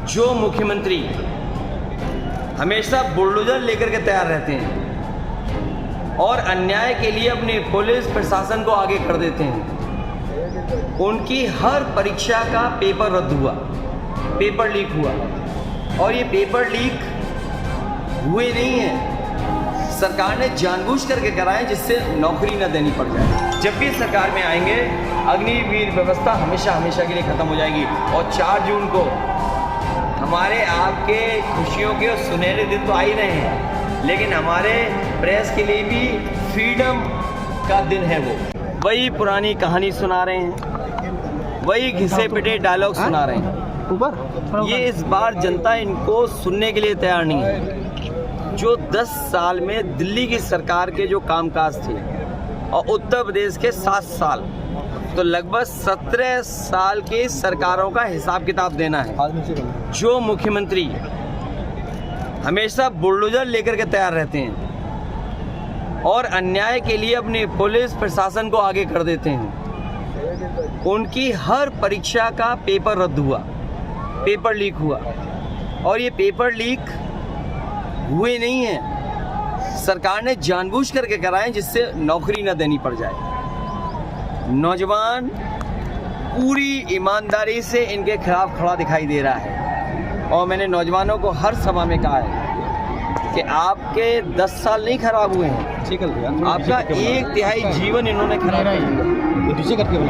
जो मुख्यमंत्री हमेशा बुलडोजर लेकर के तैयार रहते हैं और अन्याय के लिए अपने पुलिस प्रशासन को आगे कर देते हैं, उनकी हर परीक्षा का पेपर रद्द हुआ, पेपर लीक हुआ। और ये पेपर लीक हुए नहीं हैं, सरकार ने जानबूझ करके कराए जिससे नौकरी न देनी पड़ जाए। जब भी सरकार में आएंगे अग्निवीर व्यवस्था हमेशा हमेशा के लिए ख़त्म हो जाएगी। और 4 जून को हमारे आपके खुशियों के सुनहरे दिन तो आ ही रहे हैं, लेकिन हमारे प्रेस के लिए भी फ्रीडम का दिन है। वो वही पुरानी कहानी सुना रहे हैं, वही घिसे पिटे डायलॉग सुना रहे हैं। ये इस बार जनता इनको सुनने के लिए तैयार नहीं है। जो 10 साल में दिल्ली की सरकार के जो कामकाज थे और उत्तर प्रदेश के 7 साल, तो लगभग 17 साल की सरकारों का हिसाब किताब देना है। जो मुख्यमंत्री हमेशा बुलडोजर लेकर के तैयार रहते हैं और अन्याय के लिए अपने पुलिस प्रशासन को आगे कर देते हैं, उनकी हर परीक्षा का पेपर रद्द हुआ, पेपर लीक हुआ। और ये पेपर लीक हुए नहीं हैं, सरकार ने जानबूझ करके कराए जिससे नौकरी न देनी पड़ जाए। नौजवान पूरी ईमानदारी से इनके खिलाफ खड़ा दिखाई दे रहा है। और मैंने नौजवानों को हर सभा में कहा है कि आपके 10 साल नहीं खराब हुए हैं, आपका 1/3 जीवन इन्होंने खराब किया।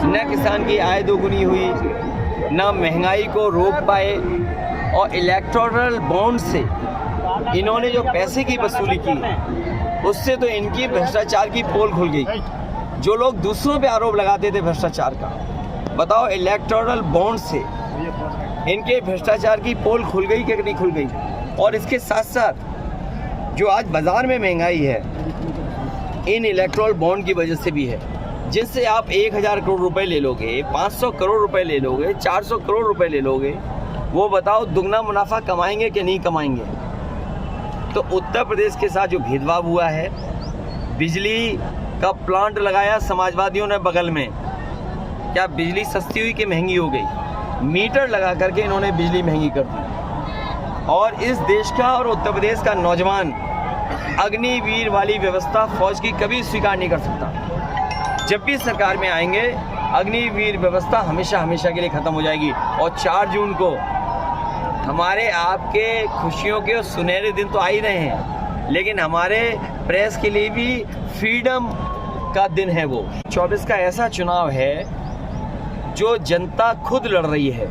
न किसान की आय दोगुनी हुई, न महंगाई को रोक पाए, और इलेक्टोरल बॉन्ड से इन्होंने जो पैसे की वसूली की उससे तो इनकी भ्रष्टाचार की पोल खुल गई। जो लोग दूसरों पे आरोप लगाते थे भ्रष्टाचार का, बताओ इलेक्टोरल बॉन्ड से इनके भ्रष्टाचार की पोल खुल गई कि नहीं खुल गई। और इसके साथ साथ जो आज बाजार में महंगाई है इन इलेक्टोरल बॉन्ड की वजह से भी है, जिनसे आप 1000 करोड़ रुपए ले लोगे, 500 करोड़ रुपए ले लोगे, 400 करोड़ रुपए ले लोगे, वो बताओ दुगना मुनाफा कमाएंगे कि नहीं कमाएंगे। तो उत्तर प्रदेश के साथ जो भेदभाव हुआ है, बिजली का प्लांट लगाया समाजवादियों ने बगल में, क्या बिजली सस्ती हुई कि महंगी हो गई? मीटर लगा करके इन्होंने बिजली महंगी कर दी। और इस देश का और उत्तर प्रदेश का नौजवान अग्निवीर वाली व्यवस्था फौज की कभी स्वीकार नहीं कर सकता। जब भी सरकार में आएंगे अग्निवीर व्यवस्था हमेशा हमेशा के लिए ख़त्म हो जाएगी। और 4 जून को हमारे आपके खुशियों के सुनहरे दिन तो आ ही रहे हैं, लेकिन हमारे प्रेस के लिए भी फ्रीडम का दिन है। वो 24 का ऐसा चुनाव है जो जनता खुद लड़ रही है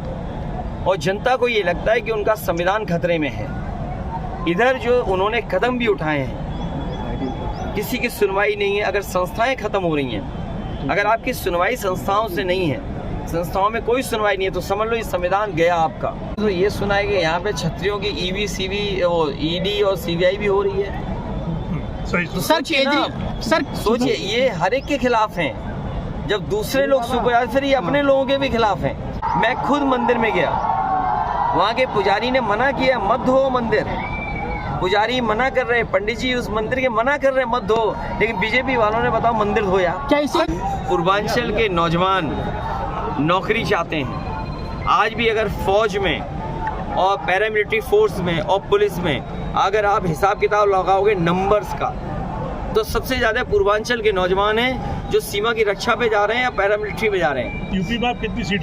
और जनता को ये लगता है कि उनका संविधान खतरे में है। इधर जो उन्होंने कदम भी उठाए हैं, किसी की सुनवाई नहीं है। अगर संस्थाएं खत्म हो रही हैं, अगर आपकी सुनवाई संस्थाओं से नहीं है, संस्थाओं में कोई सुनवाई नहीं है, तो समझ लो ये संविधान गया आपका। तो ये सुना है कि यहाँ पे छत्रियों की ईवी सीवी वो ईडी और सीबीआई भी हो रही है। तो सर सोचिए, ये हर एक के खिलाफ हैं। जब दूसरे लोग सुपर, फिर ये अपने लोगों के भी खिलाफ हैं। मैं खुद मंदिर में गया, वहाँ के पुजारी ने मना किया मत धो मंदिर। पुजारी मना कर रहे, पंडित जी उस मंदिर के मना कर रहे मत धो, लेकिन बीजेपी वालों ने बताओ मंदिर धोया। क्या इसे पूर्वांचल के नौजवान नौकरी चाहते हैं। आज भी अगर फौज में और पैरामिलिट्री फोर्स में और पुलिस में अगर आप हिसाब किताब लगाओगे नंबर्स का, तो सबसे ज़्यादा पूर्वांचल के नौजवान हैं जो सीमा की रक्षा पे जा रहे हैं या पैरामिलिट्री में जा रहे हैं। यूपी में आप कितनी सीट?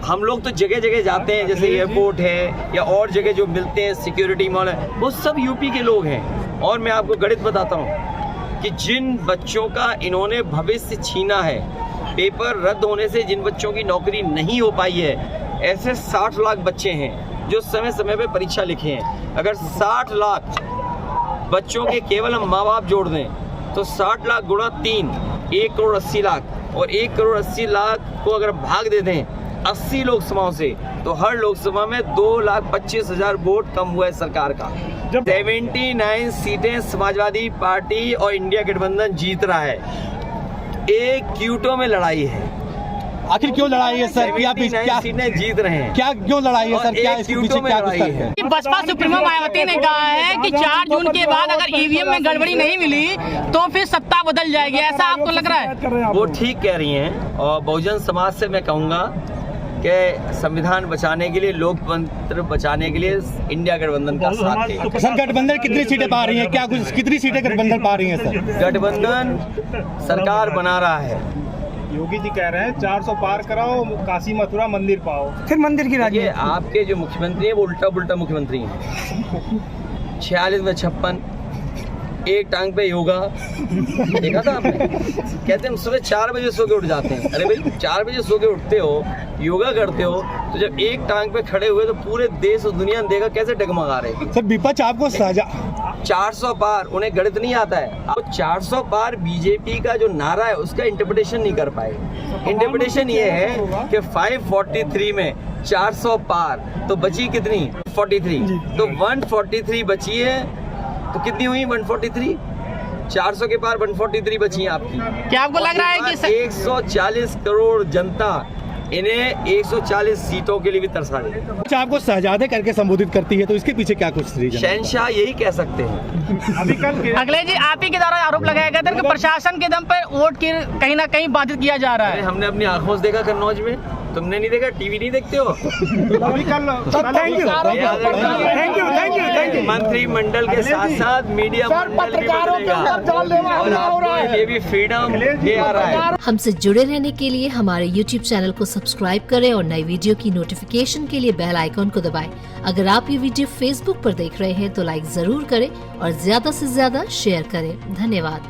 हम लोग तो जगह जगह जाते हैं, जैसे एयरपोर्ट है या और जगह जो मिलते हैं, सिक्योरिटी मॉल है, वो सब यूपी के लोग हैं। और मैं आपको गणित बताता हूँ कि जिन बच्चों का इन्होंने भविष्य छीना है, पेपर रद्द होने से जिन बच्चों की नौकरी नहीं हो पाई है, ऐसे 60 लाख बच्चे हैं जो समय समय पे परीक्षा लिखे हैं। अगर 60 लाख बच्चों के केवल हम माँ बाप जोड़ दें तो 60 लाख गुणा 3, 1 करोड़ 80 लाख, और 1 करोड़ 80 लाख को अगर भाग दे दें 80 लोकसभाओं से, तो हर लोकसभा में 2,25,000 वोट कम हुआ है सरकार का। 79 सीटें समाजवादी पार्टी और इंडिया गठबंधन जीत रहा है। एक क्यूटो में लड़ाई है। आखिर क्यों लड़ाई है सर? क्या सीटें जीत रहे हैं? क्या क्यों लड़ाई है सर? क्या इसके पीछे क्या लड़ाई है? बसपा सुप्रीमो मायावती ने कहा है कि 4 जून के बाद अगर ईवीएम में गड़बड़ी नहीं मिली तो फिर सत्ता बदल जाएगी, ऐसा आपको लग रहा है? वो ठीक कह रही हैं। और बहुजन समाज से मैं कहूँगा कि संविधान बचाने के लिए, लोकतंत्र बचाने के लिए इंडिया गठबंधन का साथ है। सर गठबंधन कितनी सीटें पा रही है, क्या कुछ कितनी सीटें गठबंधन पा रही है सर? गठबंधन सरकार बना रहा है। योगी जी कह रहे हैं 400 पार कराओ, काशी मथुरा मंदिर पाओ, फिर मंदिर की ये आपके जो मुख्यमंत्री हैं वो उल्टा पुल्टा मुख्यमंत्री हैं। 46 में 56, एक टांग पे योगा, देखा था आपने? कहते हैं हम सुबह 4 बजे सो के उठ जाते हैं। अरे भाई 4 बजे सो के उठते हो, योगा करते हो, तो जब एक टांग पे खड़े हुए तो पूरे देश और दुनिया ने देखा कैसे डगमगा रहे। सर विपक्ष आपको सजा 400 पार, उन्हें गणित नहीं आता है। अब 400 पार बीजेपी का जो नारा है उसका इंटरप्रिटेशन नहीं कर पाए। इंटरप्रिटेशन ये है कि 543 में 400 पार, तो बची कितनी? 43। तो 143 बची है, तो कितनी हुई 143? 400 के पार 143 बची है आपकी। क्या आपको लग रहा है कि 140 करोड़ जनता इन्हें 140 सीटों के लिए भी तरसा रही है। अच्छा, आपको शहजादे करके संबोधित करती है, तो इसके पीछे क्या कुछ रीजन? शहंशाह यही कह सकते हैं। अभी कल अखिलेश जी आप ही के द्वारा आरोप लगाया गया था कि प्रशासन के दम पर वोट की कहीं ना कहीं बाधित किया जा रहा अरे है। हमने अपनी आंखों से देखा कन्नौज में, तुमने नहीं देखा? टीवी नहीं देखते हो? अभी कल थैंक यू मंत्रिमंडल के साथ साथ मीडिया मंडल भी बदलेगा और आपको ये भी फ्रीडम दे आ रहा है। हमसे जुड़े रहने के लिए हमारे YouTube चैनल को सब्सक्राइब करें और नई वीडियो की नोटिफिकेशन के लिए बेल आइकॉन को दबाएं। अगर आप ये वीडियो Facebook पर देख रहे हैं तो लाइक जरूर करें और ज्यादा से ज्यादा शेयर करें। धन्यवाद।